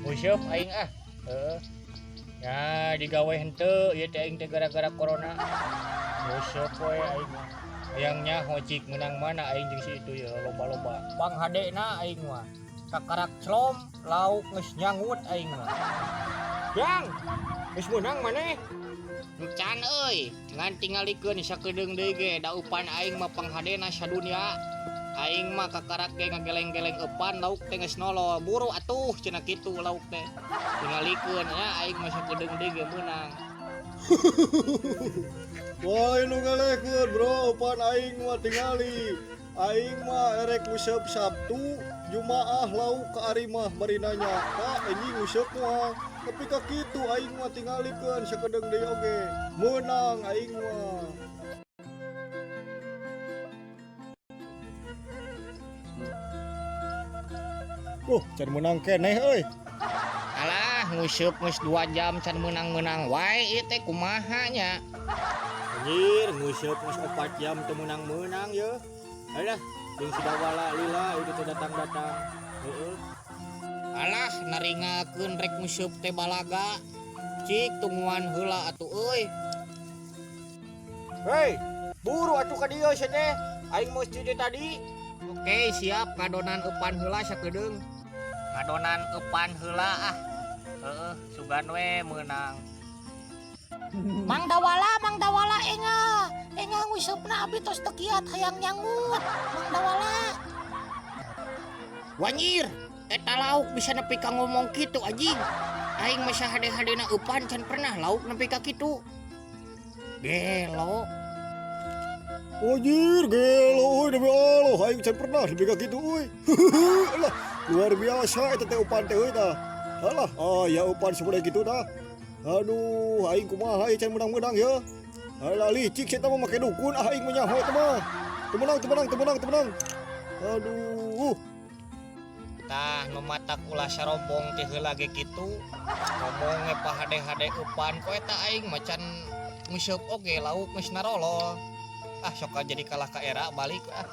Useup aing ah. Heeh. Ya digawe henteu ieu teh aing teh gara-gara corona. Useup we aing mah. Hayangnya hojik menang mana aing jeung si itu ya loba-loba. Bang hadena aing mah. Kakarak celom lauk geus nyangut aing mah. Yang geus menang maneh. Can euy, ngan tingalikeun sakedeung deui ge da upan aing mah panghadena sadunya. Aing mah kakarak ge ngageleng-geleng eupan lauk teh geus nolol. Buru atuh cenah kitu lauk teh. Tingalikeun nya aing mah sakedeung deui ge meunang. Wah, nu ngalekeun bro, upan aing mah tingali. Aing mah erek nguseup Sabtu, Jumaah lauk ka ari mah bari nanya, "Pak, anjing nguseup mah." Tapi ka kitu aing mah tingalikeun sakedeung deui oge. Meunang aing mah. Can menang keneh euy. Alah nguseup geus 2 jam can meunang-meunang wae ieu teh kumaha nya. Anjir, nguseup geus 4 jam teu meunang-meunang ye. Alah, jeung sidawala lila itu teh datang-datang. Heeh. Alah naringakeun rek nguseup teh balaga. Cik tungguan heula atuh euy. Hei, buru atuh ka dieu sia teh. Aing mah di tadi. Oke siap ngadonan eupan heula sakedeung. Ngadonan eupan heula ah. Heeh, sugan we meunang. Mang Dawala enga ngusupna abi tos teu kiat hayang nyangut. Mang Dawala. Wanyir, eta lauk bisa nepi ka ngomong kitu anjing. Aing mah sahade-hadena eupan can pernah lauk nepi ka kitu. Gelo. Anjir, gelo euy demi Allah, aing can pernah nepi ka kitu euy. Alah, luar biasa eta teh upan teh euy tah. Alah, ya upan semudah kitu tah. Aduh, aing kumaha ieu can menang-menang ya. Alah licik saya mah make dukun aing menyaho teh mah. Temenang. Aduh. Tah nu matak ulah sarombong teh heula ge kitu. Ngomong ge pahade-hade eupan ku eta aing macan nguseup oge lauk geus narolol. Ah sok jadi kalah ka era balik ah.